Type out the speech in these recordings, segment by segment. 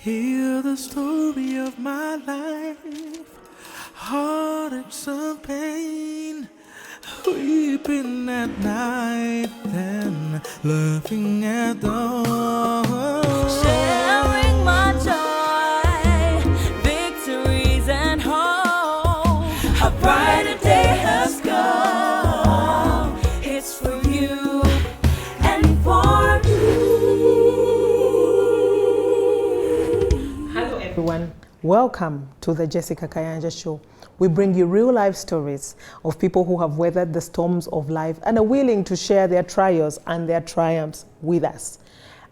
Hear the story of my life, heartaches and pain, weeping at night and laughing at dawn. Sharing my joy, victories and hope. A brighter day has come. It's for you and for me. Hello everyone, welcome to the Jessica Kayanja Show. We bring you real life stories of people who have weathered the storms of life and are willing to share their trials and their triumphs with us.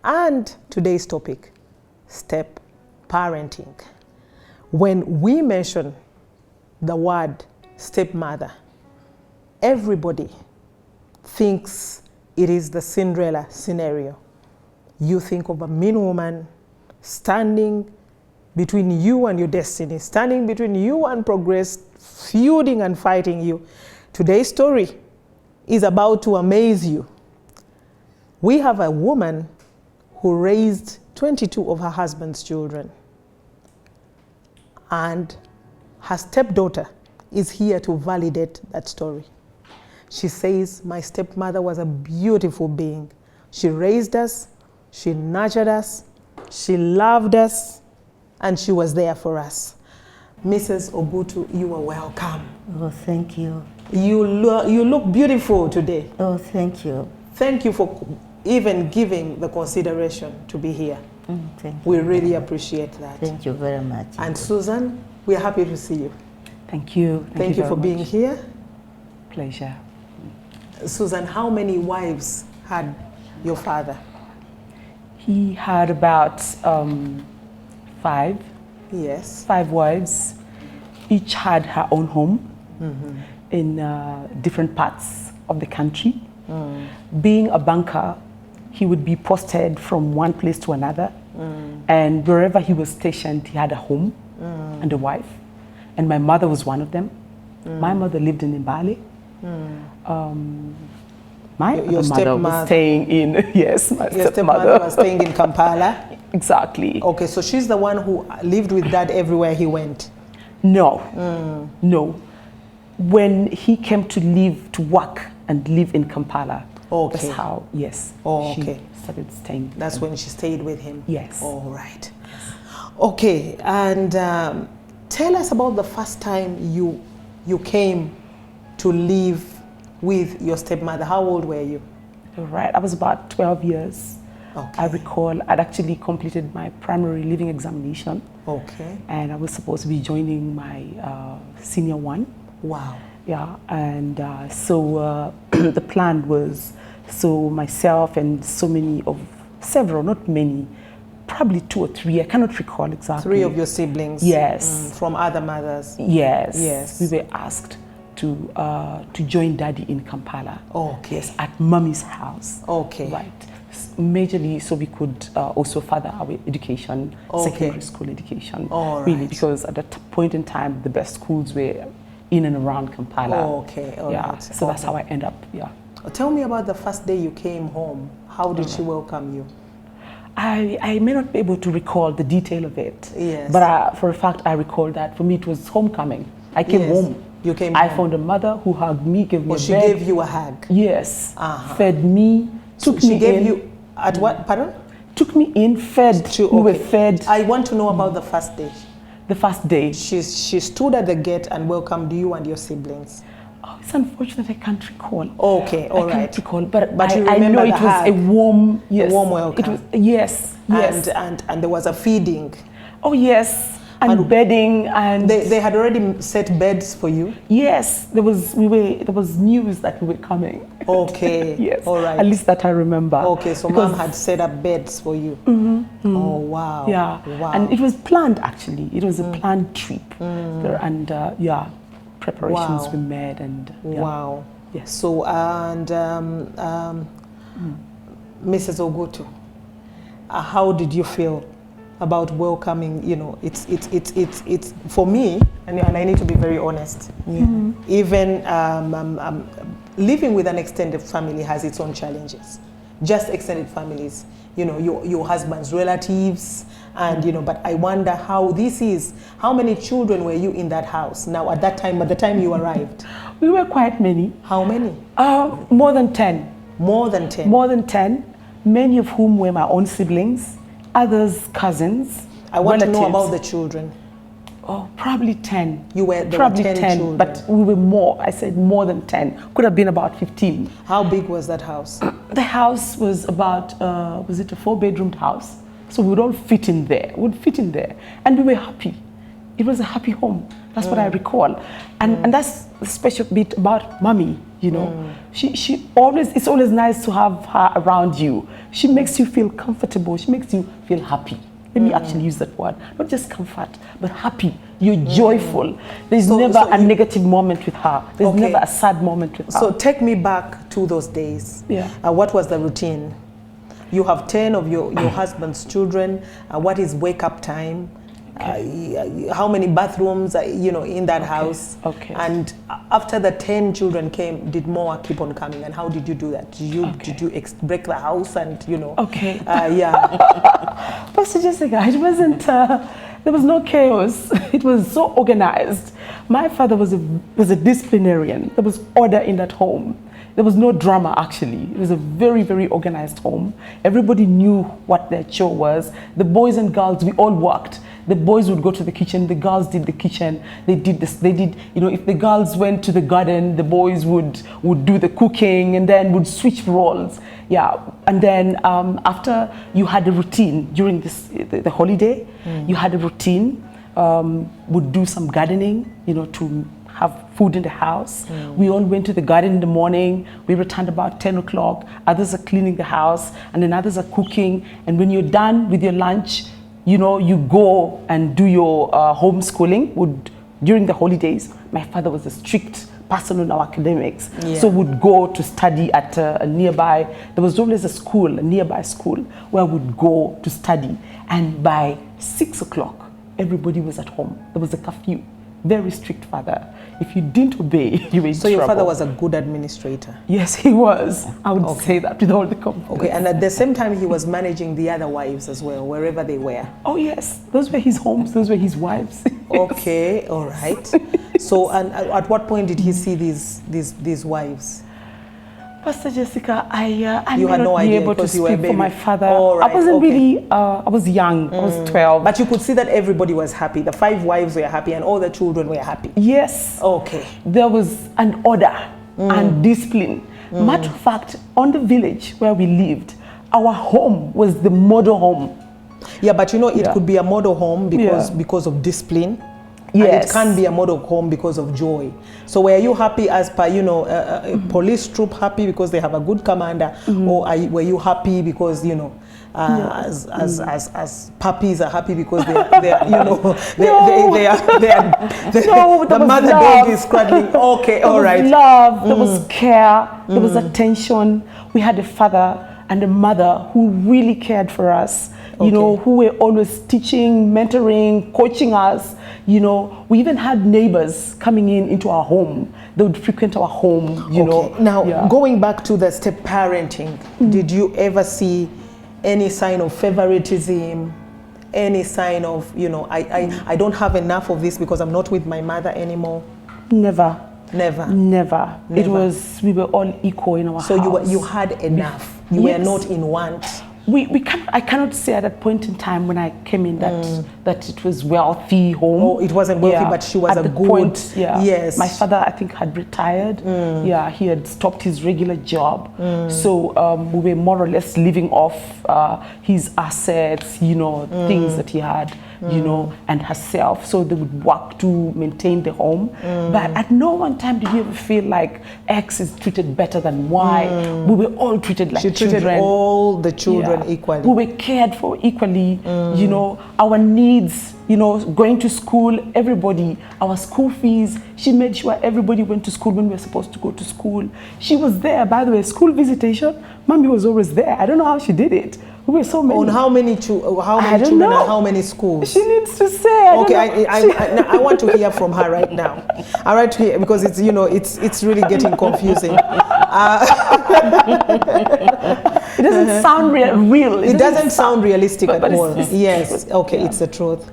And today's topic, step parenting. When we mention the word stepmother, everybody thinks it is the Cinderella scenario. You think of a mean woman standing between you and your destiny, standing between you and progress, feuding and fighting you. Today's story is about to amaze you. We have a woman who raised 22 of her husband's children, and her stepdaughter is here to validate that story. She says, my stepmother was a beautiful being. She raised us, she nurtured us, she loved us, and she was there for us. Mrs. Obutu, you are welcome. Oh, thank you. You look beautiful today. Oh, thank you. Thank you for even giving the consideration to be here. Thank you. We really appreciate that. Thank you very much. And Susan, we are happy to see you. Thank you. Thank you for being here. Pleasure. Susan, how many wives had your father? He had about five wives. Each had her own home in different parts of the country. Being a banker, he would be posted from one place to another, and wherever he was stationed, he had a home and a wife. And my mother was one of them. My mother lived in Mbale. My mother was staying in, yes, my stepmother was staying in Kampala. Exactly. Okay, so she's the one who lived with Dad everywhere he went? No, no. When he came to work and live in Kampala, that's how, yes, she started staying. That's when she stayed with him? Yes. All right. Yes. Okay, and tell us about the first time you came to live with your stepmother. How old were you? Right, I was about 12 years. Okay. I recall I'd actually completed my primary leaving examination. Okay. And I was supposed to be joining my senior one. Wow. Yeah, and so the plan was, so myself and several, not many, probably 2 or 3, I cannot recall exactly. 3 of your siblings? Yes. From other mothers? Yes. Yes. We were asked to join Daddy in Kampala. Okay. Yes, at Mummy's house. Okay. Right. Majorly so we could also further our education, secondary school education. All right. Really, because at that point in time, the best schools were in and around Kampala. Okay, all yeah. right. So that's how I end up, yeah. Tell me about the first day you came home. How did she welcome you? I may not be able to recall the detail of it. Yes. But for a fact, I recall that for me it was homecoming. I came home. You came I home. found a mother who hugged me, gave me a she bed. gave you a hug? Yes. Fed me, took me in. She gave you, at what, pardon? Took me in, fed, we were fed. I want to know about the first day. The first day. She stood at the gate and welcomed you and your siblings. Oh, it's unfortunate I can't recall. Okay, all right. I can't recall, but you I remember know it was a warm, yes. A warm welcome. It was, yes, yes. And there was a feeding. Oh, yes. And bedding, and they had already set beds for you? Yes, there was news that we were coming. Okay. Yes. All right. At least that I remember. Okay, so Mom had set up beds for you. Oh wow. Yeah. Wow. And it was planned actually. It was a planned trip. And yeah, preparations were made and yeah. Wow. Yes. So and Mrs. Ogutu, how did you feel about welcoming, you know, it's for me, and I need to be very honest. Yeah. Even living with an extended family has its own challenges. Just extended families, you know, your husband's relatives, and you know, but I wonder how this is. How many children were you in that house now at that time, at the time you arrived? We were quite many. How many? More than 10. More than 10? More than 10, many of whom were my own siblings, others cousins. I want relatives. to know about the children. Oh, probably 10. There probably were 10 children. But we were more. I said more than 10. Could have been about 15. How big was that house? The house was about, was it a 4-bedroomed house? So we would all fit in there. We'd fit in there. And we were happy. It was a happy home. That's what I recall. And that's the special bit about mommy, you know. She always, it's always nice to have her around you. She makes you feel comfortable. She makes you feel happy. Let me actually use that word. Not just comfort, but happy. You're joyful. There's never a negative moment with her. There's never a sad moment with her. So take me back to those days. Yeah. What was the routine? You have 10 of your husband's children. What is wake up time? How many bathrooms, you know, in that house? Okay. And after the 10 children came, did more keep on coming? And how did you do that? Did you break the house and, you know? Okay. Yeah. Pastor Jessica, it wasn't, there was no chaos. It was so organized. My father was a disciplinarian. There was order in that home. There was no drama, actually. It was a very, very organized home. Everybody knew what their chore was. The boys and girls, we all worked. The boys would go to the kitchen, the girls did the kitchen. They did this, you know, if the girls went to the garden, the boys would do the cooking and then would switch roles. Yeah, and then after you had a routine during the holiday, you had a routine, would do some gardening, you know, to have food in the house. We all went to the garden in the morning. We returned about 10 o'clock. Others are cleaning the house, and then others are cooking. And when you're done with your lunch, you know, you go and do your homeschooling. During the holidays, my father was a strict person on our academics. Yeah. So would go to study at a nearby, there was always a nearby school, where we'd go to study. And by 6 o'clock, everybody was at home. There was a curfew. Very strict father. If you didn't obey, you were in trouble. So your father was a good administrator? Yes, he was. I would say that with all the confidence. Okay, and at the same time, he was managing the other wives as well, wherever they were? Oh yes, those were his homes, those were his wives. Okay, all right. So, and at what point did he see these wives? Pastor Jessica, I you may had not no be idea able to speak for my father. Right, I wasn't really, I was young, I was 12. But you could see that everybody was happy. The 5 wives were happy and all the children were happy. Yes. Okay. There was an order and discipline. Matter of fact, on the village where we lived, our home was the model home. Yeah, but you know, it could be a model home because of discipline. Yes. And it can be a model home because of joy. So were you happy as per, you know, a police troop happy because they have a good commander, or were you happy because, you know, as puppies are happy because they are, you know, the mother dog is cuddling. Okay, all right. There was love, there was care, there was attention. We had a father and a mother who really cared for us. You know, who were always teaching, mentoring, coaching us. You know, we even had neighbors coming into our home. They would frequent our home, you know. Now, going back to the step parenting, did you ever see any sign of favoritism? Any sign of, you know, I don't have enough of this because I'm not with my mother anymore? Never. Never? Never. It was, we were all equal in our house. So you had enough? You were not in want? I cannot say at that point in time when I came in that it was wealthy home. Oh, it wasn't wealthy, but she was at a the good point. Yeah. Yes. My father, I think, had retired. Yeah, he had stopped his regular job. So we were more or less living off his assets, you know, things that he had, you know, and herself. So they would work to maintain the home. But at no one time did you ever feel like X is treated better than Y. We were all treated like children. She treated all the children equally. We were cared for equally, you know, our needs, you know, going to school, everybody, our school fees. She made sure everybody went to school when we were supposed to go to school. She was there, by the way, school visitation. Mommy was always there. I don't know how she did it. We were so many. On how many children and how many schools? She needs to say. Okay, I want to hear from her right now. I want to hear, because it's, you know, it's really getting confusing. doesn't sound real. It doesn't sound realistic at but all. it's Yes, okay, yeah. It's the truth.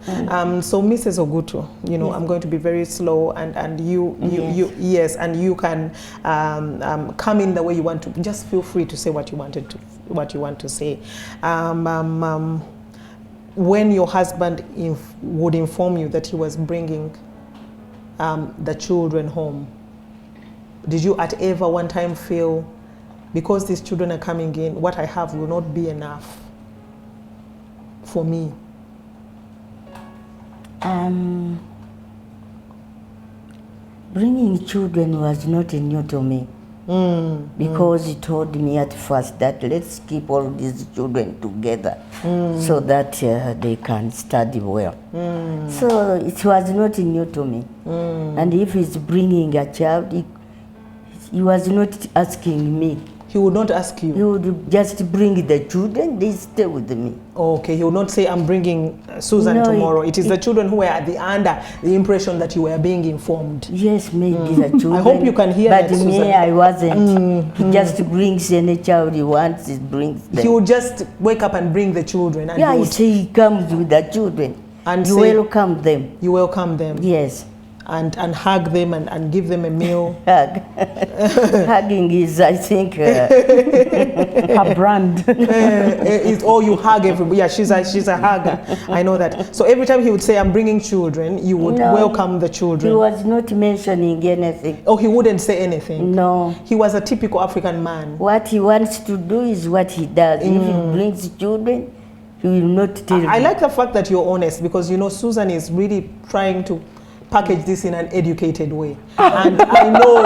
So Mrs. Ogutu, you know, I'm going to be very slow, and you yes, and you can come in the way you want to. Just feel free to say what you want to say. When your husband would inform you that he was bringing the children home, did you at ever one time feel, because these children are coming in, what I have will not be enough for me? Bringing children was not new to me. Because he told me at first that let's keep all these children together so that they can study well. So it was not new to me. And if he's bringing a child, he was not asking me. He would not ask you? He would just bring the children, they stay with me. Okay, he would not say, I'm bringing Susan tomorrow. It is the children who were under the impression that you were being informed. Yes, maybe the children. I hope you can hear but that, Susan. But me, I wasn't. He just brings any child he wants, he brings them. He would just wake up and bring the children. And yeah, he comes with the children. And you welcome them. You welcome them. Yes. And hug them and give them a meal. Hug. Hugging is, I think, her brand. You hug everybody. Yeah, she's a hugger. I know that. So every time he would say, I'm bringing children, you would welcome the children. He was not mentioning anything. Oh, he wouldn't say anything? No. He was a typical African man. What he wants to do is what he does. If he brings children, he will not tell me. I like the fact that you're honest, because, you know, Susan is really trying to package this in an educated way, and I know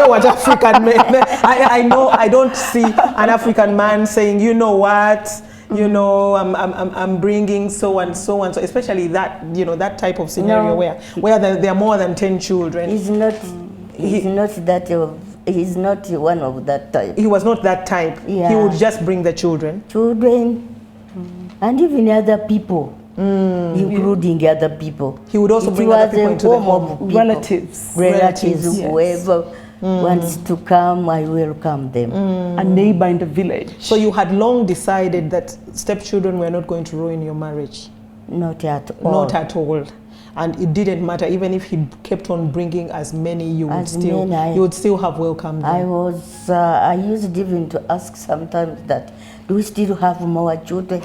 what African men. I know I don't see an African man saying, you know what, you know, I'm bringing so and so and so, especially that, you know, that type of scenario where there are more than 10 children. He's not that. He's not one of that type. He was not that type. Yeah. He would just bring the children. And even other people. Including other people. He would also bring other people into the home. Relatives, yes. Whoever wants to come, I welcome them. A neighbor in the village. So you had long decided that stepchildren were not going to ruin your marriage? Not at all. Not at all. And it didn't matter, even if he kept on bringing as many, you would still have welcomed them. I used even to ask sometimes that, do we still have more children?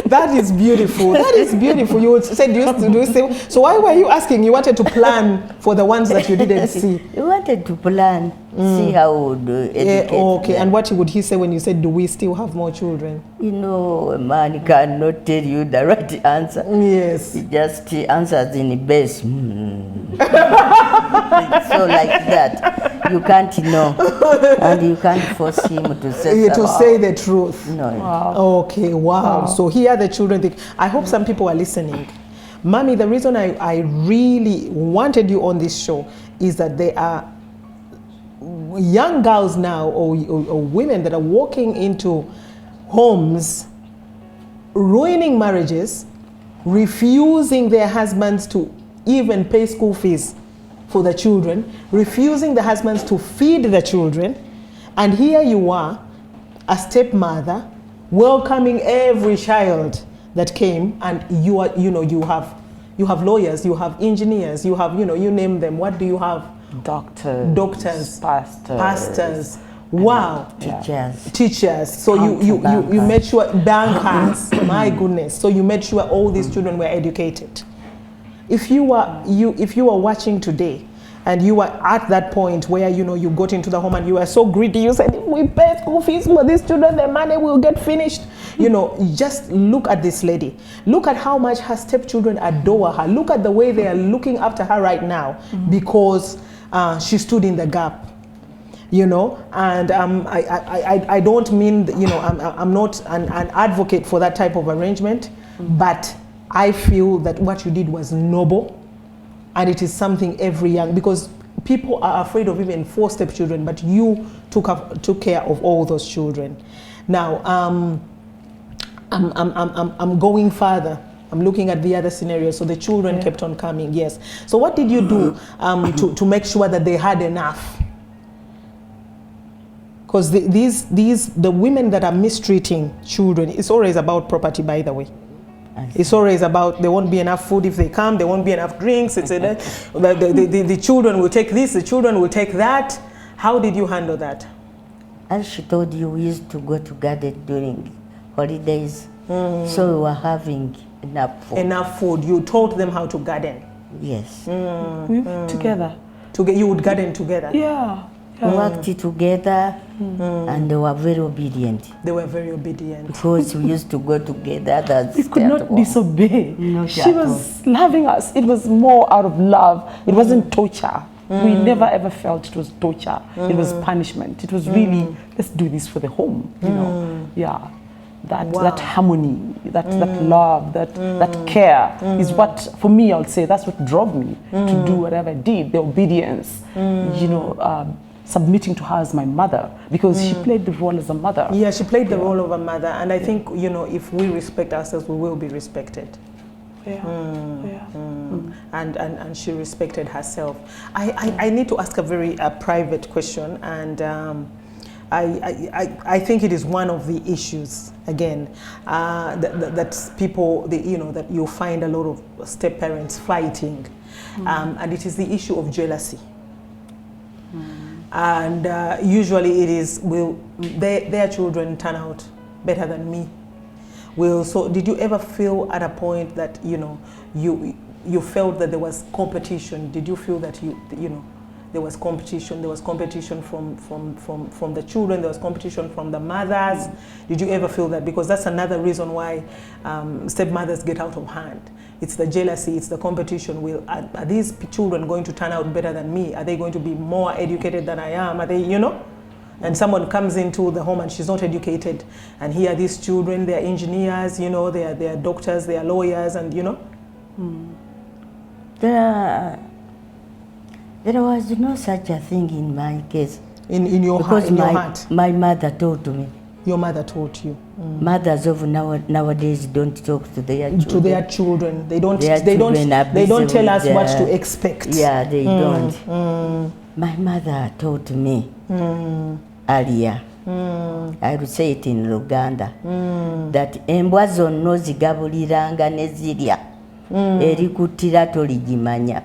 That is beautiful. That is beautiful. You would say, do you still? So why were you asking? You wanted to plan for the ones that you didn't see. You wanted to plan, see how we would educate okay. them. And what would he say when you said, do we still have more children? You know, a man cannot tell you the right answer. Yes. He just answers in base. So like that, you can't know, and you can't force him to say the truth. No. Wow. Okay. Wow. So here the children think. I hope some people are listening. Mommy, the reason I really wanted you on this show is that there are young girls now or women that are walking into homes, ruining marriages, refusing their husbands to even pay school fees for the children, refusing the husbands to feed the children, and here you are, a stepmother, welcoming every child that came, and you have lawyers, you have engineers, you have, you name them. What do you have? Doctors, pastors. Wow. Teachers. So you made sure, bankers. My goodness. So you made sure all these children were educated. If you were watching today, and you were at that point where you got into the home and you were so greedy, you said, if we pay school fees for these children, the money will get finished. Just look at this lady. Look at how much her stepchildren adore her. Look at the way they are looking after her right now, because she stood in the gap. And I don't mean, I'm not an advocate for that type of arrangement, but I feel that what you did was noble, and it is something every young, because people are afraid of even 4 stepchildren, but you took care of all those children. Now, I'm going further I'm looking at the other scenario. So the children kept on coming, yes. So what did you do to make sure that they had enough? Because the women that are mistreating children, it's always about property, by the way. It's always about there won't be enough food if they come, there won't be enough drinks, the children will take this, the children will take that. How did you handle that? As she told you, we used to go to garden during holidays, so we were having enough food. Enough food. You taught them how to garden? Yes. Together. You would garden together? Yeah. We worked together, and they were very obedient. They were very obedient. Because we used to go together. We could not disobey. No, she was loving us. It was more out of love. It wasn't torture. We never ever felt it was torture. It was punishment. It was really, let's do this for the home, you know. Yeah. That harmony, that love, that care is what, for me, I would say, that's what drove me to do whatever I did. The obedience, you know, submitting to her as my mother, because she played the role as a mother. Yeah, she played the role of a mother, and I think, you know, if we respect ourselves, we will be respected. And she respected herself. I need to ask a very private question, and I think it is one of the issues, again, that people, you know, that you'll find a lot of step parents fighting, and it is the issue of jealousy. And usually it is, will their children turn out better than me? So did you ever feel at a point that, you know, you felt that there was competition? Did you feel that you know, there was competition? There was competition from the children. There was competition from the mothers. Did you ever feel that? Because that's another reason why stepmothers get out of hand. It's the jealousy. It's the competition. Are these children going to turn out better than me? Are they going to be more educated than I am? Are they, you know? And someone comes into the home and she's not educated, and here are these children. They're engineers, you know. They're doctors. They're lawyers, and you know. There was no such a thing in my case. In your heart? Because my mother taught me. Your mother taught you. Mothers of nowadays don't talk to their children. To their children. They don't tell us what to expect. Yeah, they don't. My mother taught me earlier. I would say it in Luganda, that embwa zonna zigabuliranga ne zirya, erikuttira toligimanya.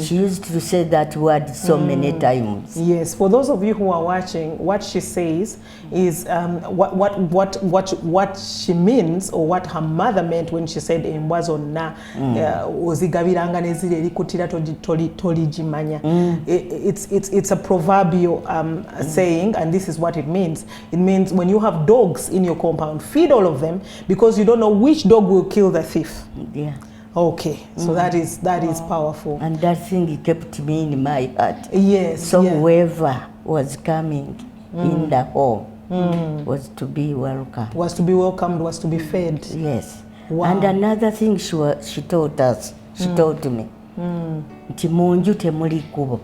She used to say that word so many times. Yes, for those of you who are watching, what she says is what she means, or what her mother meant when she said embwa zonna ozigabiranga ne zirya erikuttira toligimanya. It's a proverbial saying, and this is what it means. It means when you have dogs in your compound, feed all of them, because you don't know which dog will kill the thief. Yeah. Okay, so that is powerful. And that thing kept me in my heart. Yes. So whoever was coming in the home was to be welcome. Was to be welcomed, was to be fed. Yes. Wow. And another thing she taught us, she told me, nti munju temuli kubo.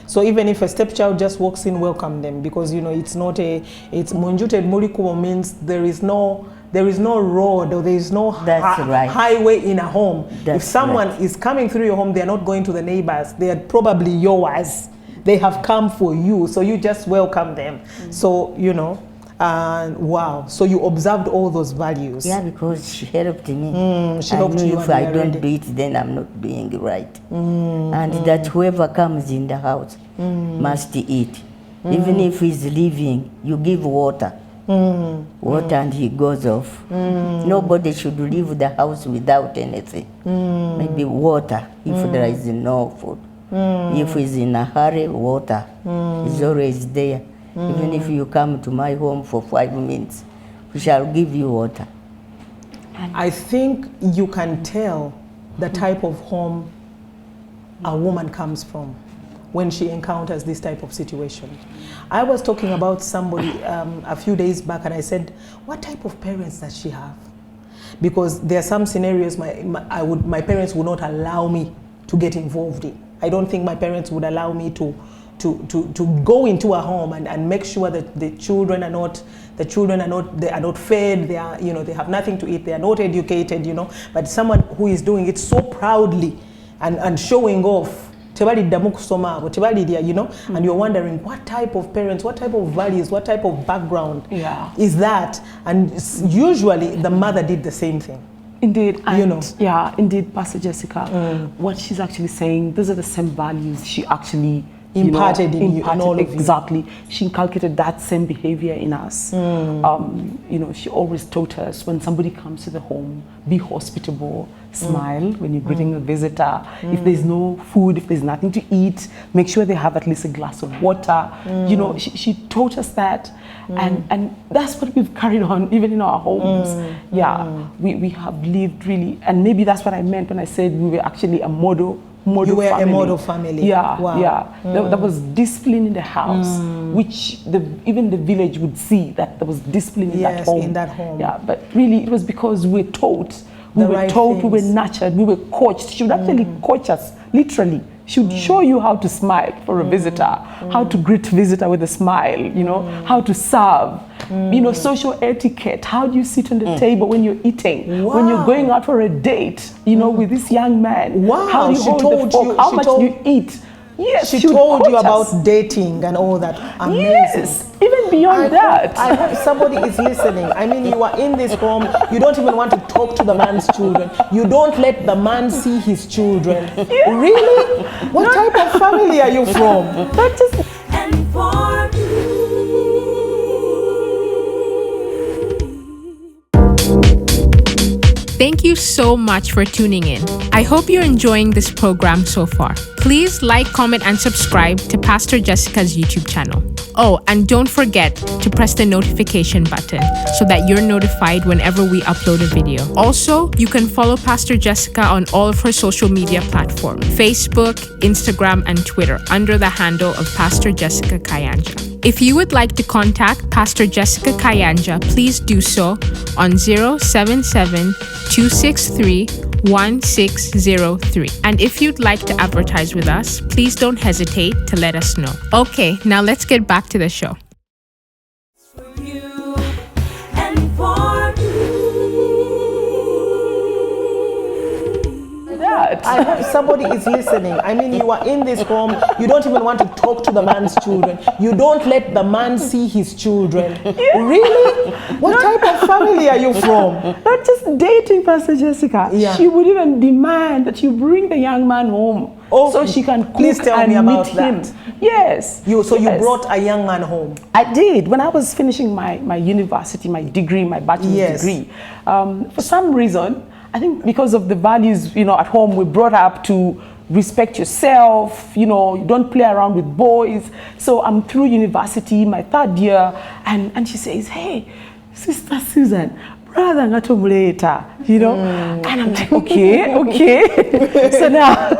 So even if a stepchild just walks in, welcome them, because you know it's munju temuli kubo means there is no road, or there is no highway in a home. If someone is coming through your home, they are not going to the neighbors. They are probably yours. They have come for you, so you just welcome them. So, you know, wow. So you observed all those values. Yeah, because she helped me. She helped you. If I don't do it, then I'm not doing it right. And that whoever comes in the house must eat. Even if he's leaving, you give water. Water and he goes off. Nobody should leave the house without anything. Maybe water if there is no food. If he's in a hurry, water is always there. Even if you come to my home for 5 minutes, we shall give you water. I think you can tell the type of home a woman comes from when she encounters this type of situation. I was talking about somebody a few days back, and I said, what type of parents does she have? Because there are some scenarios my parents would not allow me to get involved in. I don't think my parents would allow me to to go into a home and make sure that the children are not fed, they are, you know, they have nothing to eat, they are not educated, you know, but someone who is doing it so proudly and showing off, you know, and you're wondering what type of parents, what type of values, what type of background is that, and usually the mother did the same thing. Indeed, and you know. Yeah, indeed, Pastor Jessica, what she's actually saying, those are the same values she actually imparted in all of you. Exactly. She inculcated that same behavior in us. You know, she always taught us when somebody comes to the home, be hospitable, smile when you're greeting a visitor. If there's no food, if there's nothing to eat, make sure they have at least a glass of water. You know, she taught us that. And that's what we've carried on even in our homes. We have lived really, and maybe that's what I meant when I said we were actually a model you were family. A model family. There was discipline in the house, which even the village would see that there was discipline in that home. In that home. Yeah, but really it was because we were taught, we were nurtured, we were coached. She would actually coach us, literally. She would show you how to smile for a visitor, how to greet a visitor with a smile, you know, how to serve, you know, social etiquette. How do you sit on the table when you're eating, when you're going out for a date, you know, with this young man? How do you hold the fork? How much do you eat? Yes, she told you about dating and all that. Amazing. Yes, even beyond that. I hope somebody is listening. I mean, you are in this home, you don't even want to talk to the man's children. You don't let the man see his children. Really? What type of family are you from? That just... And for Thank you so much for tuning in. I hope you're enjoying this program so far. Please like, comment, and subscribe to Pastor Jessica's YouTube channel. Oh, and don't forget to press the notification button so that you're notified whenever we upload a video. Also, you can follow Pastor Jessica on all of her social media platforms, Facebook, Instagram, and Twitter under the handle of Pastor Jessica Kayanja. If you would like to contact Pastor Jessica Kayanja, please do so on 077-263-1603. And if you'd like to advertise with us, please don't hesitate to let us know. Okay, now let's get back to the show. you and for I hope somebody is listening. I mean, you are in this home, you don't even want to talk to the man's children. You don't let the man see his children. Really? What type of family are you from? Not just dating, Pastor Jessica. She would even demand that you bring the young man home so she can cook please tell and me about meet that. him. Yes. You brought a young man home. I did. When I was finishing my university, my degree, my bachelor's degree, for some reason, I think because of the values, you know, at home, we're brought up to respect yourself, you know, you don't play around with boys. So I'm through university, my third year, and she says, hey, Sister Susan, brother ngatomuleta, you know, and I'm like, okay. So now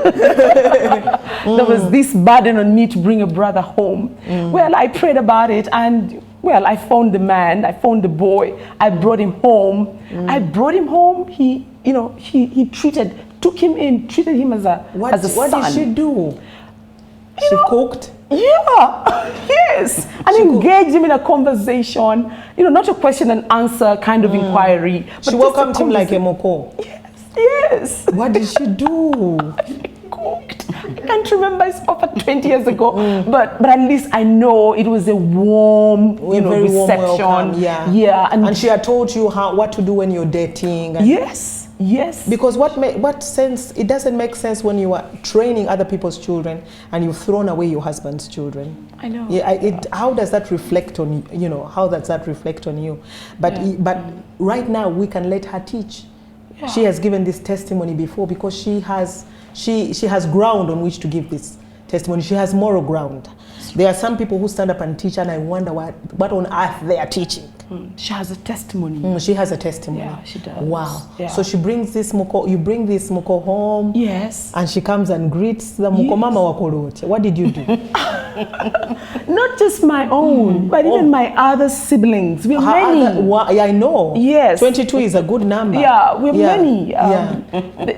there was this burden on me to bring a brother home. Well, I prayed about it, and well, I found the man, I found the boy, I brought him home. I brought him home. He, you know, he treated him as a son. What did she do? She cooked? Yeah, yes. And engaged him in a conversation, you know, not a question and answer kind of inquiry. But she welcomed him like a moko. Yes. What did she do? She cooked. I can't remember, it's over 20 years ago. But at least I know it was a warm, you know, reception. Warm welcome, and she had taught you what to do when you're dating. Yes. Because what sense, it doesn't make sense when you are training other people's children and you've thrown away your husband's children. I know. How does that reflect on you? know, how does that reflect on you? But right now we can let her teach. Yeah. She has given this testimony before because she has ground on which to give this testimony. She has moral ground. There are some people who stand up and teach, and I wonder what on earth they are teaching. She has a testimony. She has a testimony. Yeah, she does. Wow. Yeah. So she brings this moko. You bring this moko home. Yes. And she comes and greets the moko mama wakoroche. What did you do? Not just my own, but even my other siblings. We're many. I know. Yes. 22 is a good number. Yeah, we're many.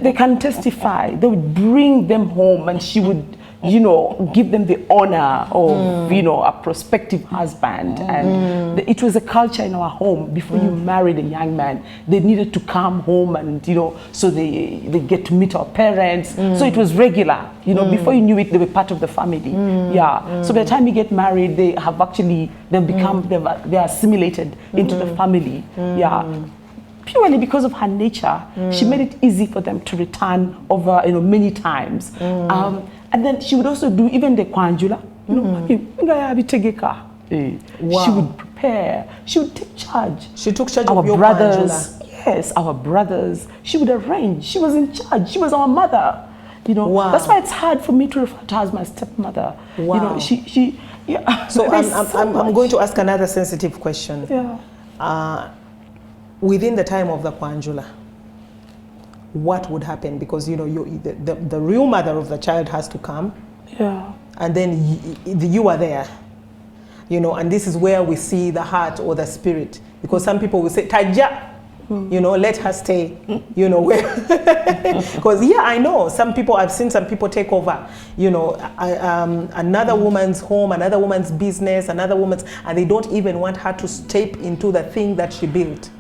They can testify. They would bring them home, and she would you know, give them the honor of, you know, a prospective husband. And it was a culture in our home. Before you married a young man, they needed to come home and, you know, so they get to meet our parents. So it was regular, you know, before you knew it, they were part of the family. Yeah. So by the time you get married, they have actually, they are assimilated into the family. Yeah. Purely because of her nature, she made it easy for them to return over, you know, many times. And then she would also do even the kwanjula. You know, Wow. She would prepare. She would take charge. She took charge Our of your brothers. kwanjula. Yes, our brothers. She would arrange. She was in charge. She was our mother. You know, Wow. that's why it's hard for me to refer to her as my stepmother. Wow. You know, she yeah. So There's I'm going to ask another sensitive question. Yeah. Within the time of the kwanjula, what would happen? Because, you know, the real mother of the child has to come. Yeah. And then you are there, you know, and this is where we see the heart or the spirit. Because some people will say, Taja, you know, let her stay, you know, where. Because, yeah, I know some people, I've seen some people take over, you know, another woman's home, another woman's business, another woman's, and they don't even want her to step into the thing that she built.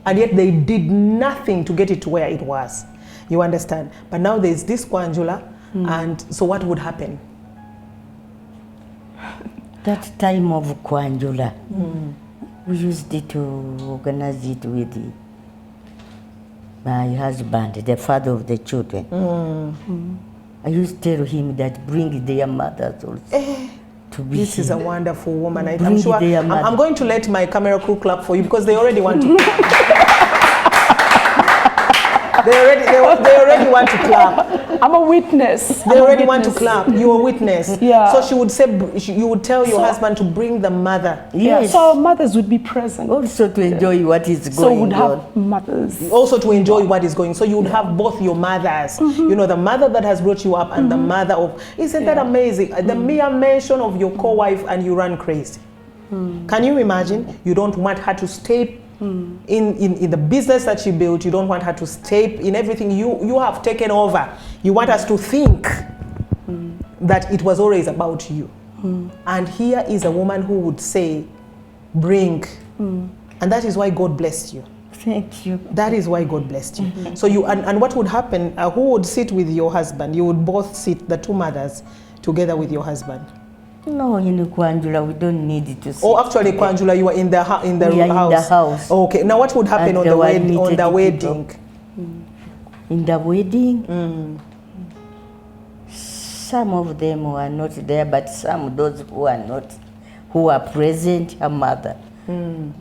And yet they did nothing to get it to where it was. You understand? But now there's this kwanjula, and so what would happen? That time of kwanjula, we used it to organize it with my husband, the father of the children. I used to tell him that bring their mothers also. This is a wonderful woman. I'm Bring sure I'm going to let my camera crew clap for you because they already want to clap. they already want to clap. I'm a witness. They already want to clap. You're a witness. Yeah. So she would say, you would tell your husband to bring the mother. Yeah. Yes. So our mothers would be present. Also to enjoy what is So going would on. have mothers. Also to enjoy what is going. So you would have both your mothers. You know, the mother that has brought you up and the mother of. Isn't that amazing? The mere mention of your co-wife and you run crazy. Can you imagine? You don't want her to stay in the business that she built. You don't want her to stay in everything you have taken over. You want us to think that it was always about you. And here is a woman who would say, bring. And that is why God blessed you. Thank you. That is why God blessed you. So you and what would happen? Who would sit with your husband? You would both sit, the two mothers, together with your husband. No, in kwanjula we don't need to sit. Oh, actually, kwanjula, you were in the house. We are in the house. Okay. Now, what would happen And on there the were wedding? admitted In the wedding, some of them were not there, but some those who are not, who are present, her mother.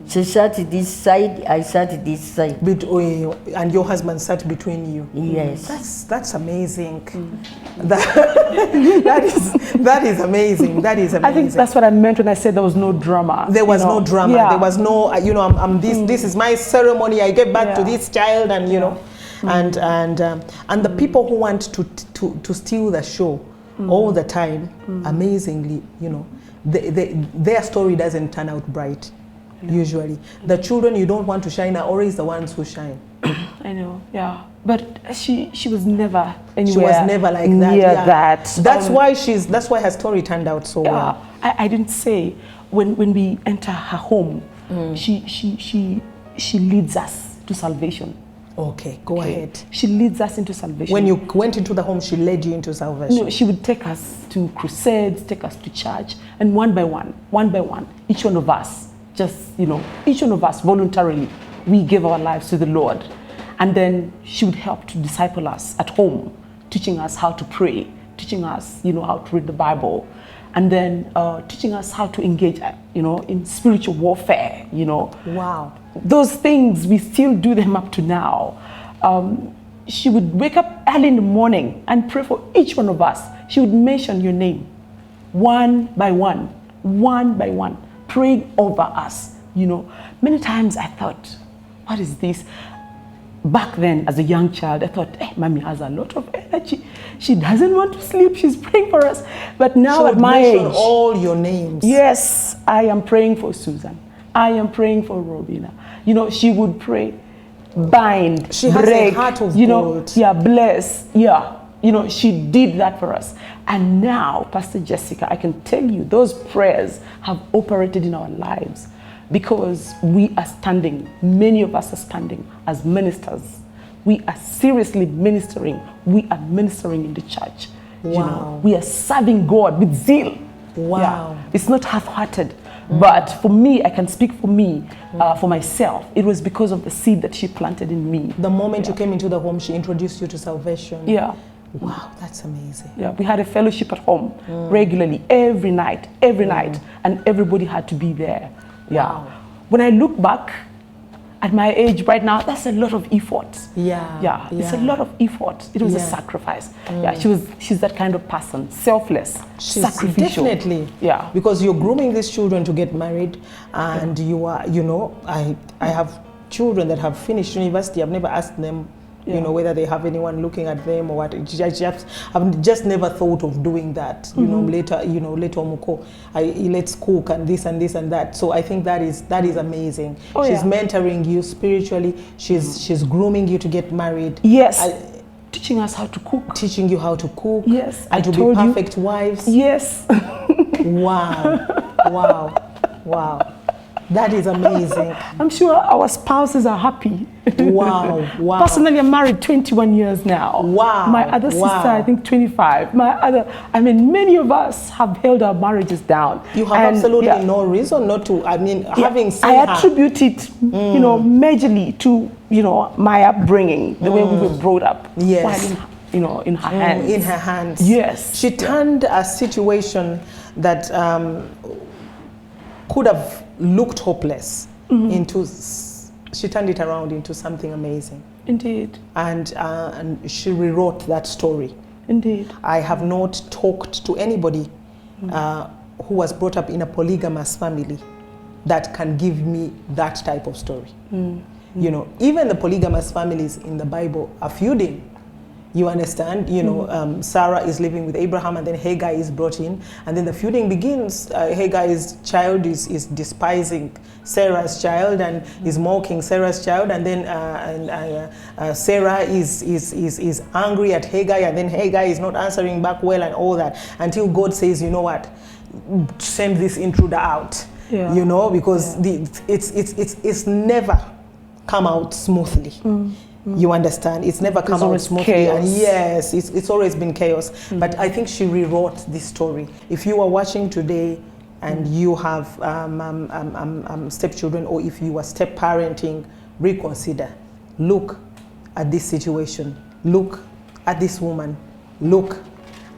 She sat this side, I sat this side. And your husband sat between you. Yes. That's amazing. That is amazing. That is amazing. I think that's what I meant when I said there was no drama. There was no drama. Yeah. There was no, you know, this is my ceremony. I get back to this child, and you know, and the people who want to steal the show all the time, amazingly, you know, their story doesn't turn out bright. Usually, the children you don't want to shine are always the ones who shine. I know, yeah. But she was never anywhere. She was never like that. Near that. That's why her story turned out so well. I didn't say when we enter her home, she leads us to salvation. Okay, go ahead. She leads us into salvation. When you went into the home, she led you into salvation. No, she would take us to crusades, take us to church, and one by one, each one of us, each one of us voluntarily, we gave our lives to the Lord. And then she would help to disciple us at home, teaching us how to pray, teaching us, how to read the Bible, and then teaching us how to engage, in spiritual warfare, Wow. Those things, we still do them up to now. She would wake up early in the morning and pray for each one of us. She would mention your name, one by one, praying over us. Many times I thought, what is this? Back then, as a young child, I thought, Mommy has a lot of energy. She doesn't want to sleep. She's praying for us. But now at my age, all your names. Yes, I am praying for Susan. I am praying for Robina. She would pray, bind, she break. Has a heart of gold. Bless. Yeah. you know, she did that for us. And now, Pastor Jessica, I can tell you, those prayers have operated in our lives because we are standing, many of us are standing as ministers. We are seriously ministering. We are ministering in the church. Wow. You know, we are serving God with zeal. Wow. Yeah. It's not half-hearted. But for me, I can speak for me, for myself. It was because of the seed that she planted in me. The moment you came into the home, she introduced you to salvation. Yeah. Wow, that's amazing. Yeah, we had a fellowship at home regularly, every night, and everybody had to be there. Yeah. Wow. When I look back at my age right now, that's a lot of effort. Yeah. Yeah, it's a lot of effort. It was a sacrifice. Yeah, she's that kind of person, selfless, sacrificial. Definitely. Yeah. Because you're grooming these children to get married, and you are, you know, I have children that have finished university. I've never asked them, you know, whether they have anyone looking at them or what. I've just never thought of doing that. You know, later, Muko, let's cook and this and this and that. So I think that is amazing. She's mentoring you spiritually. She's grooming you to get married. Yes. Teaching us how to cook. Teaching you how to cook. Yes. And to be perfect wives. Yes. Wow. Wow. Wow. That is amazing. I'm sure our spouses are happy. Wow, wow. Personally, I'm married 21 years now. Wow. My other sister, I think 25. Many of us have held our marriages down. You have absolutely no reason not to, having seen I attribute it, you know, majorly to, you know, my upbringing, the way we were brought up. Yes. While in her hands. In her hands. Yes. She turned a situation that could have looked hopeless she turned it around into something amazing. Indeed. And she rewrote that story. Indeed. I have not talked to anybody who was brought up in a polygamous family that can give me that type of story. You know, even the polygamous families in the Bible are feuding. You understand? You know, Sarah is living with Abraham, and then Hagar is brought in, and then the feuding begins. Hagar's child is despising Sarah's child and is mocking Sarah's child, and then Sarah is angry at Hagar, and then Hagar is not answering back well, and all that, until God says, you know what, send this intruder out. Yeah. You know, because it's never come out smoothly. You understand? It's never come out smoothly. Chaos. And yes, it's always been chaos. But I think she rewrote this story. If you are watching today and you have stepchildren, or if you are step parenting, reconsider. Look at this situation. Look at this woman. Look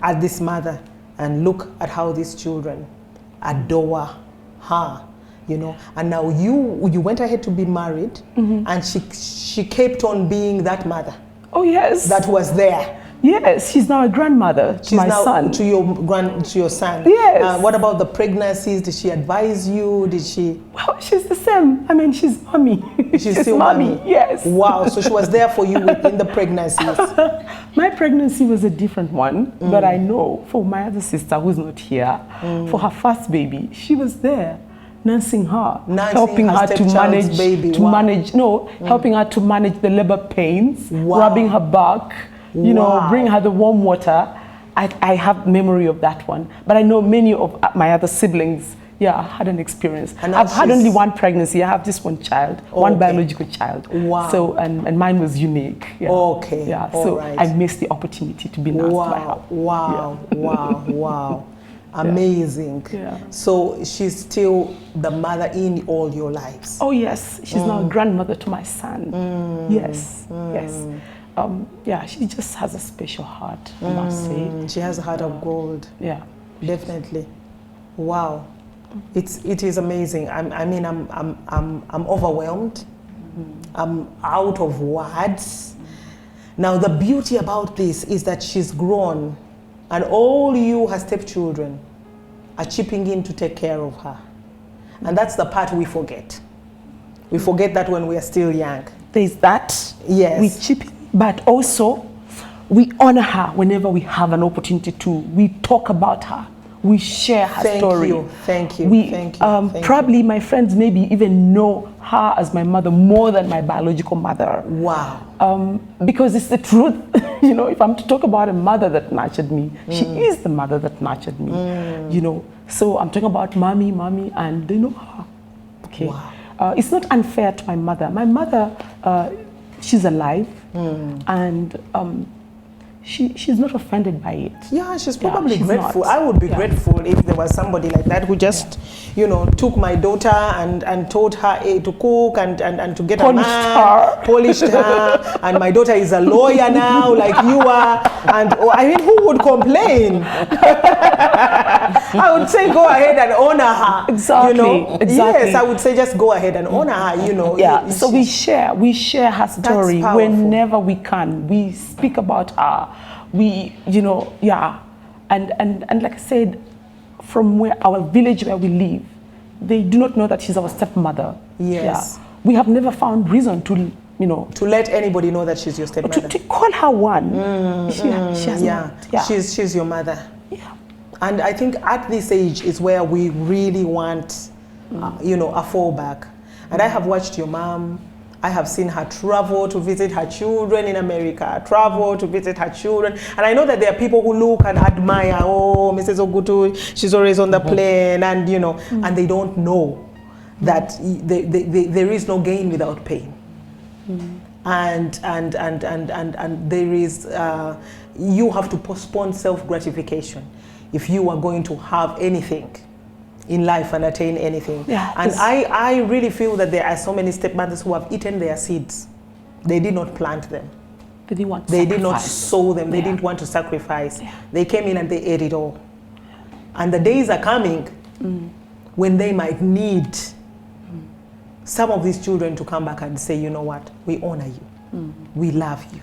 at this mother. And look at how these children adore her. You know, and now you went ahead to be married, and she kept on being that mother. Oh yes, that was there. Yes, she's now a grandmother to my son. To your son. Yes. What about the pregnancies? Did she advise you? Did she? Well, she's the same. I mean, she's mommy. She's still mommy. Yes. Wow. So she was there for you in the pregnancies. My pregnancy was a different one, but I know for my other sister who's not here, for her first baby, she was there. Nursing her, helping her to manage, helping her to manage the labor pains, rubbing her back, you know, bring her the warm water. I have memory of that one, but I know many of my other siblings, had an experience. I've had only one pregnancy. I have just one child, one biological child. Wow. So, and mine was unique. Yeah. Okay. Yeah. So I missed the opportunity to be nursed by her. Wow. Wow. Wow. Amazing. Yeah. So she's still the mother in all your lives. Oh yes, she's now a grandmother to my son. Yes, yes. She just has a special heart, I must say. She has a heart of gold. Yeah, definitely. Wow, it is amazing. I'm overwhelmed. I'm out of words. Now the beauty about this is that she's grown. And all you, her stepchildren, are chipping in to take care of her. And that's the part we forget. We forget that when we are still young. There's that. Yes. We chip in, but also we honor her whenever we have an opportunity to. We talk about her. We share her story. Thank you. Probably my friends maybe even know her as my mother more than my biological mother. Wow. Because it's the truth. You know, if I'm to talk about a mother that nurtured me, she is the mother that nurtured me. You know, so I'm talking about mommy, and they know her. Okay. Wow. It's not unfair to my mother. My mother, she's alive, and she's not offended by it. Yeah, she's probably grateful. Not. I would be grateful if there was somebody like that who just, you know, took my daughter and taught her to cook and to get polished her, and my daughter is a lawyer now, like you are. And I mean, who would complain? I would say go ahead and honor her. Exactly. You know? Exactly. Yes, I would say just go ahead and honor her. You know. Yeah. So we share her story whenever we can. We speak about her. We, you know, and like I said, from where our village where we live, they do not know that she's our stepmother. Yes. Yeah. We have never found reason to, you know, to let anybody know that she's your stepmother. To call her one. She has not. Yeah. She's your mother. Yeah. And I think at this age is where we really want, you know, a fallback. And I have watched your mom. I have seen her travel to visit her children in America, travel to visit her children. And I know that there are people who look and admire, oh, Mrs. Ogutu, she's always on the plane, and, you know, and they don't know that there is no gain without pain. And there is, you have to postpone self-gratification if you are going to have anything in life and attain anything. Yeah, and I really feel that there are so many stepmothers who have eaten their seeds. They did not plant them. They didn't want to They sacrifice. did not sow them. They didn't want to sacrifice. They came in and they ate it all. And the days are coming when they might need some of these children to come back and say, you know what, we honor you. We love you.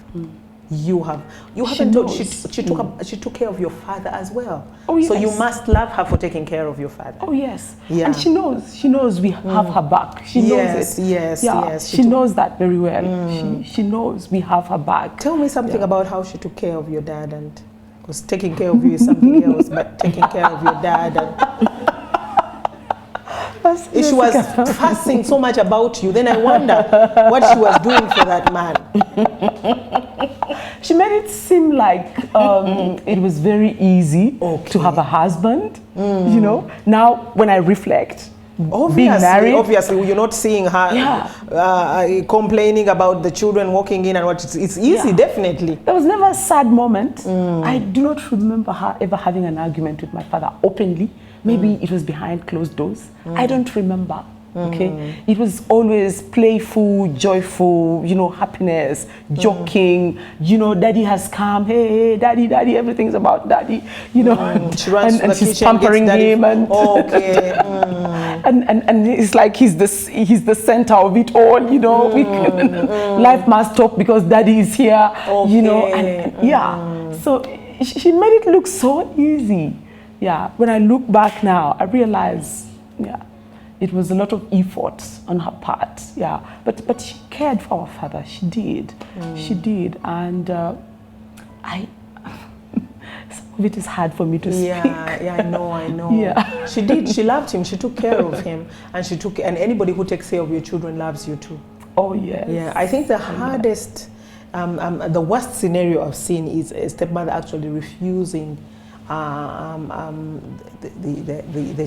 You haven't told, she took care of your father as well. Oh, yes. So you must love her for taking care of your father. Oh, yes. Yeah. And she knows we have her back. She knows it. Yes. She knows that very well. She knows we have her back. Tell me something about how she took care of your dad, and because taking care of you is something else, but taking care of your dad and if she was fussing so much about you, then I wonder what she was doing for that man. She made it seem like it was very easy to have a husband. You know, now when I reflect, being married, obviously you're not seeing her complaining about the children walking in and what. It's easy, definitely. There was never a sad moment. I do not remember her ever having an argument with my father openly. Maybe it was behind closed doors. I don't remember. Okay, it was always playful, joyful, you know, happiness, joking. You know, daddy has come. Hey, daddy, everything's about daddy. You know, she runs and she's pampering him, and and it's like he's the center of it all. You know, life must stop because daddy is here. You know, and so she made it look so easy. Yeah, when I look back now, I realize, it was a lot of effort on her part. Yeah, but she cared for our father. She did, and some of it is hard for me to speak. Yeah, I know. Yeah, she did. She loved him. She took care of him, and anybody who takes care of your children loves you too. Oh yes. Yeah, I think the hardest, the worst scenario I've seen is a stepmother actually refusing the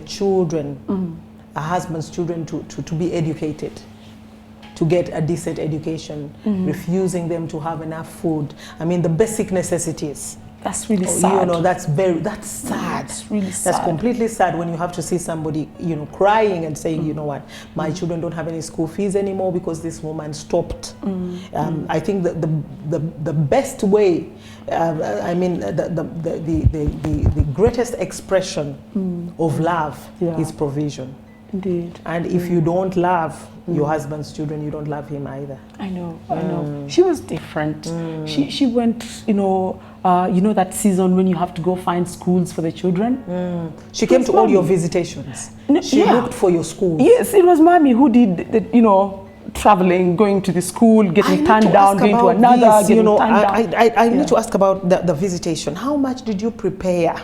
children, a husband's children, to be educated, to get a decent education, refusing them to have enough food. I mean, the basic necessities. That's really sad. You know, that's sad. It's really sad. That's completely sad when you have to see somebody, you know, crying and saying, you know what, my children don't have any school fees anymore because this woman stopped. I think that the best way, I mean, the greatest expression of love is provision. Indeed. And if you don't love your husband's children, you don't love him either. I know. She was different. She went, you know that season when you have to go find schools for the children. She came to all your visitations. She looked for your schools. Yes, it was mommy who did the, you know, traveling, going to the school, getting turned down, going to another, getting turned down. I need to ask about the visitation. How much did you prepare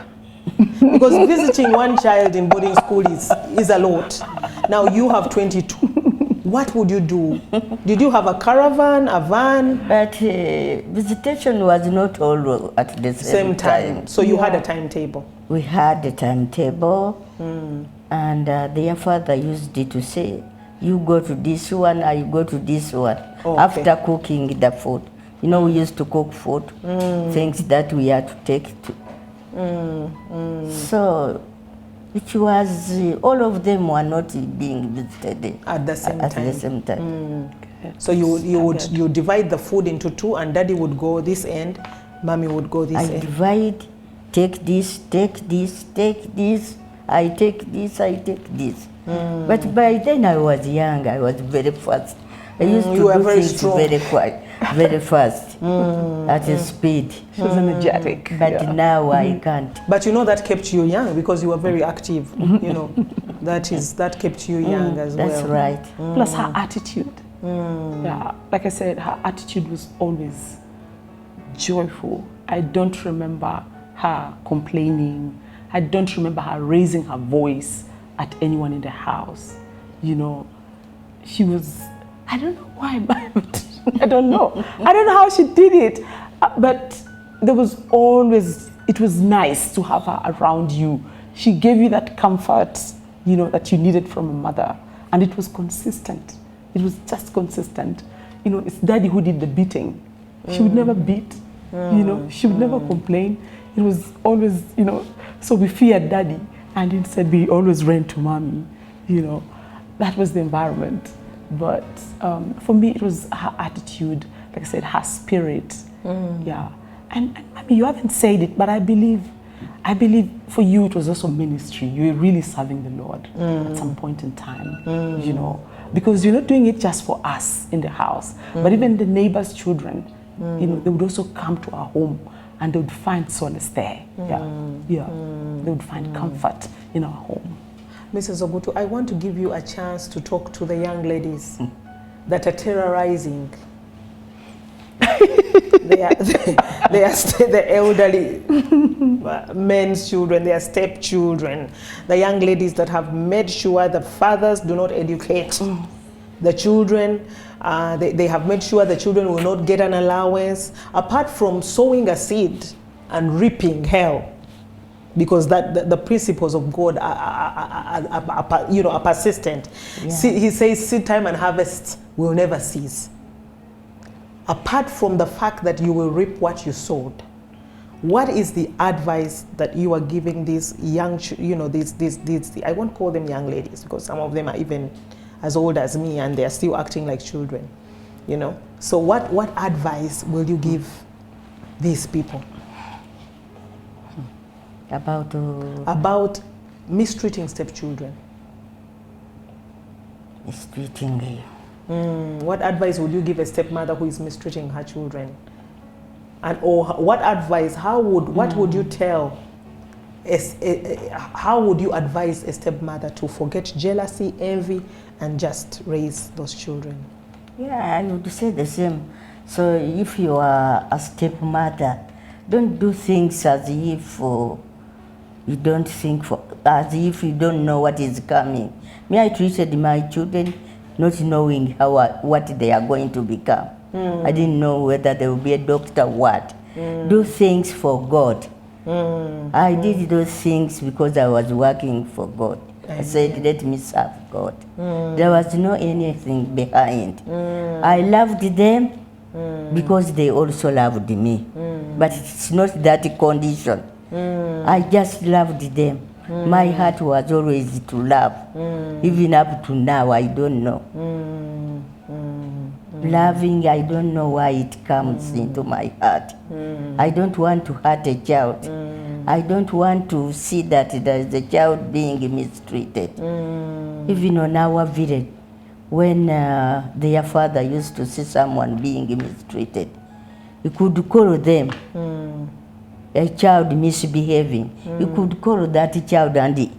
Because visiting one child in boarding school is a lot. Now you have 22. What would you do? Did you have a caravan, a van? But visitation was not all at the same time. So you had a timetable? We had a timetable, and their father used it to say, you go to this one, I go to this one, after cooking the food. You know, we used to cook food, things that we had to take to. So it was, all of them were not being visited at the same time. So you divide the food into two, and daddy would go this end, mommy would go this end. I divide, take this, take this, take this, I take this, I take this. But by then I was young, I was very fast. I used to do things very quiet, very fast, at a speed. She was energetic. But now I can't. But you know that kept you young because you were very active. You know, that kept you young as well. That's right. Plus her attitude. Yeah, like I said, her attitude was always joyful. I don't remember her complaining. I don't remember her raising her voice at anyone in the house. You know, she was, I don't know why, but I don't know. I don't know how she did it, but there was always, it was nice to have her around you. She gave you that comfort, you know, that you needed from a mother, and it was consistent. It was just consistent. You know, it's daddy who did the beating. She would never beat, you know, she would never complain. It was always, you know, so we feared daddy, and instead we always ran to mommy, you know. That was the environment. But for me, it was her attitude, like I said, her spirit. Yeah. And I mean, you haven't said it, but I believe for you it was also ministry. You were really serving the Lord at some point in time, you know, because you're not doing it just for us in the house, but even the neighbors' children, you know, they would also come to our home and they would find solace there. Yeah. They would find comfort in our home. Mrs. Ogutu, I want to give you a chance to talk to the young ladies that are terrorizing they are the elderly men's children, they are stepchildren, the young ladies that have made sure the fathers do not educate the children. They have made sure the children will not get an allowance, apart from sowing a seed and reaping hell. Because the principles of God are persistent. Yeah. See, he says, seed time and harvest will never cease. Apart from the fact that you will reap what you sowed, what is the advice that you are giving these young, these I won't call them young ladies because some of them are even as old as me and they are still acting like children, you know? So what advice will you give these people? About mistreating stepchildren. Mistreating. What advice would you give a stepmother who is mistreating her children? And what advice? What would you tell? How would you advise a stepmother to forget jealousy, envy, and just raise those children? Yeah, I would say the same. So if you are a stepmother, don't do things as if you don't think as if you don't know what is coming. Me, I treated my children not knowing what they are going to become. I didn't know whether they will be a doctor or what. Do things for God. I did those things because I was working for God. I said, let me serve God. There was no anything behind. I loved them because they also loved me. But it's not that condition. I just loved them. My heart was always to love. Even up to now, I don't know. Loving, I don't know why it comes into my heart. I don't want to hurt a child. I don't want to see that there is a child being mistreated. Even on our village, when their father used to see someone being mistreated, he could call them. A child misbehaving, you could call that child and he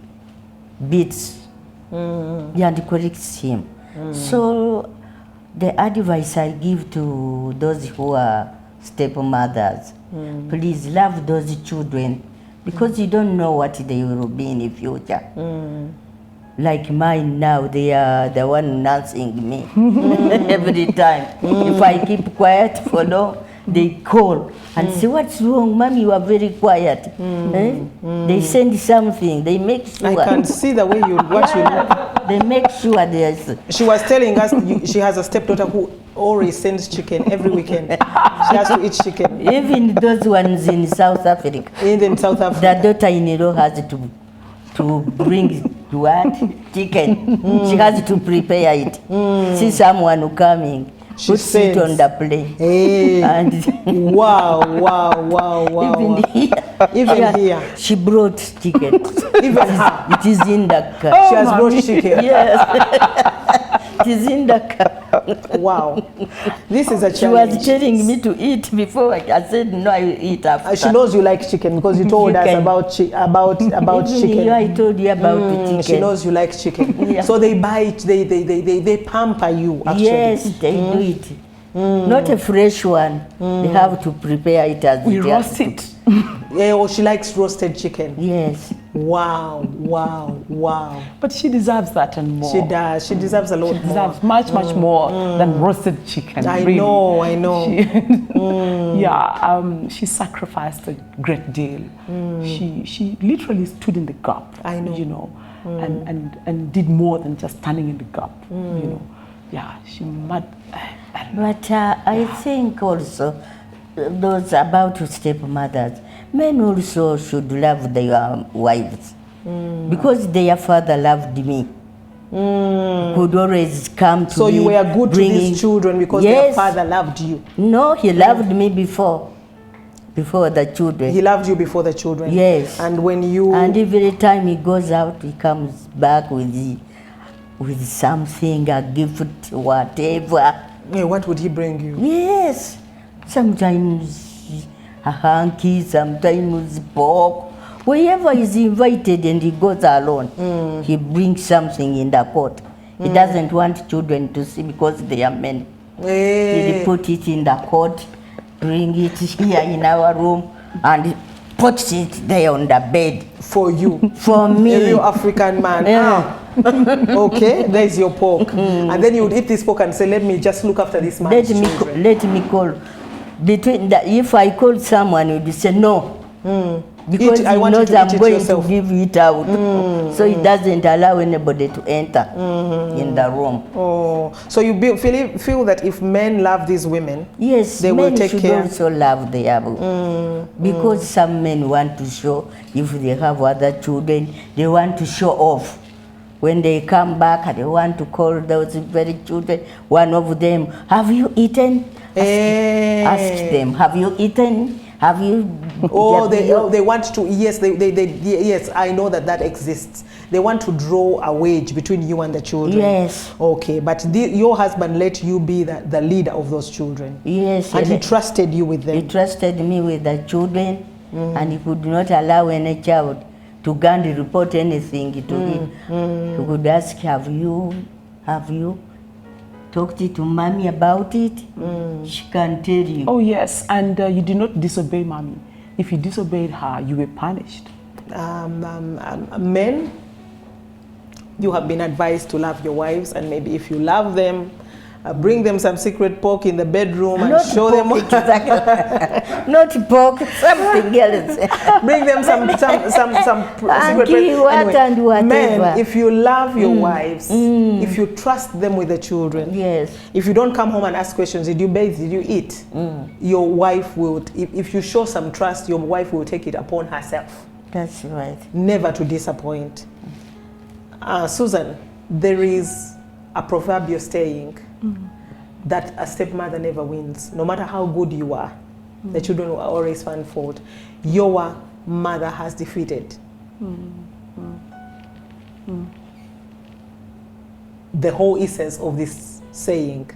beats and corrects him. So the advice I give to those who are stepmothers, please love those children. because you don't know what they will be in the future. Like mine now, they are the one nursing me every time. If I keep quiet for long, they call and say, "What's wrong, Mommy? You are very quiet." They send something. They make sure. I can see the way you what you look. They make sure there's. She was telling us she has a stepdaughter who always sends chicken every weekend. She has to eat chicken. Even those ones in South Africa. In South Africa. The daughter-in-law has to bring what? Chicken. She has to prepare it. See someone coming. She put it on the plate. Hey. And wow. Even here. She brought chicken. Even her. It is in the car. She has brought chicken. Yes. It is in the car. Wow. This is a challenge. She was telling me to eat before. I said, no, I will eat after. She knows you like chicken because you told us about chicken. I told you about the chicken. She knows you like chicken. Yeah. So they buy it, they pamper you actually. Yes, they do it. Not a fresh one. They have to prepare it as we roast it. Yeah, or she likes roasted chicken. Yes. Wow. But she deserves that and more. She does. She deserves a lot She deserves much more than roasted chicken. I really. know. She sacrificed a great deal. She literally stood in the gap. I know. You know, and did more than just standing in the gap. You know, she mad. But I think also those about stepmothers, men also should love their wives because their father loved me. Could always come to me. So you were good to these children because their father loved you? No, he loved me before the children. He loved you before the children? Yes. And when you... And every time he goes out, he comes back with something, a gift, whatever. Yeah, what would he bring you? Yes. Sometimes a hanky, sometimes pork. Wherever he's invited and he goes alone, he brings something in the court. He doesn't want children to see because they are men. He put it in the court, bring it here in our room, and puts it there on the bed. For you? For me. A real African man. Yeah. Okay, there's your pork. And then you would eat this pork and say, let me just look after this man's children. Let me call. If I call someone, he would say no. Because he knows I'm going to give it out. So he doesn't allow anybody to enter in the room. Oh, so you feel that if men love these women, yes, they will take care. Men should also love their because some men want to show, if they have other children, they want to show off. When they come back, they want to call those very children, one of them, have you eaten? Ask them, have you eaten? Have you? Oh, they want to, yes, yes, I know that exists. They want to draw a wedge between you and the children. Yes. Okay, but your husband let you be the leader of those children. Yes. And he trusted you with them. He trusted me with the children, and he could not allow any child to go and report anything to him. He could ask, have you talked to mommy about it? She can tell you. Oh yes, and you did not disobey mommy. If you disobeyed her, you were punished. Men, you have been advised to love your wives, and maybe if you love them, bring them some secret pork in the bedroom and show them what. Not pork, something else. Bring them some secret pork. Anyway, men, if you love your wives, if you trust them with the children, yes. If you don't come home and ask questions, did you bathe, did you eat? Your wife will, if you show some trust, your wife will take it upon herself. That's right. Never to disappoint. Susan, there is a proverbial saying that a stepmother never wins. No matter how good you are, the children will always find fault. Your mother has defeated the whole essence of this saying.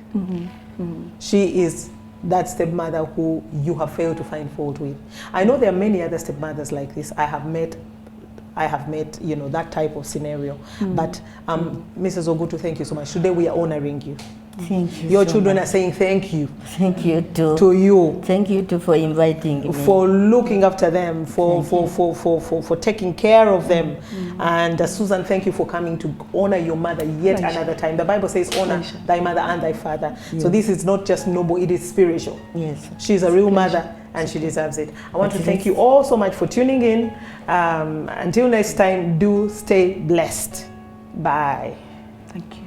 She is that stepmother who you have failed to find fault with. I know there are many other stepmothers like this. I have met, that type of scenario. But Mrs. Ogutu, thank you so much. Today we are honoring you. Thank you. Your so children much. are saying thank you Thank you too. to you. Thank you too for inviting me. For looking after them, for taking care of them. And Susan, thank you for coming to honor your mother yet another time. The Bible says honor thy mother and thy father. So this is not just noble, it is spiritual. Yes. She's a real mother and she deserves it. I want to thank you all so much for tuning in. Until next time, do stay blessed. Bye. Thank you.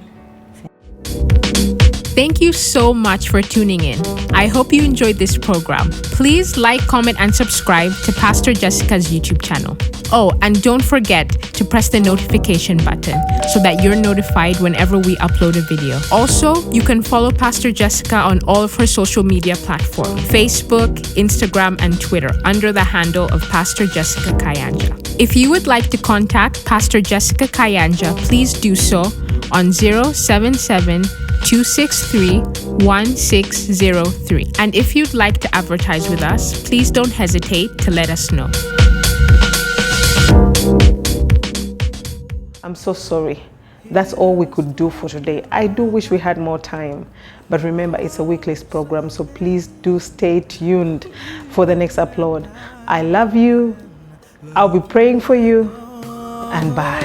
Thank you so much for tuning in. I hope you enjoyed this program. Please like, comment, and subscribe to Pastor Jessica's YouTube channel. Oh, and don't forget to press the notification button so that you're notified whenever we upload a video. Also, you can follow Pastor Jessica on all of her social media platforms, Facebook, Instagram, and Twitter under the handle of Pastor Jessica Kayanja. If you would like to contact Pastor Jessica Kayanja, please do so on 077-263-1603. And if you'd like to advertise with us, please don't hesitate to let us know. I'm so sorry. That's all we could do for today. I do wish we had more time. But remember, it's a weekly program, so please do stay tuned for the next upload. I love you. I'll be praying for you. And bye.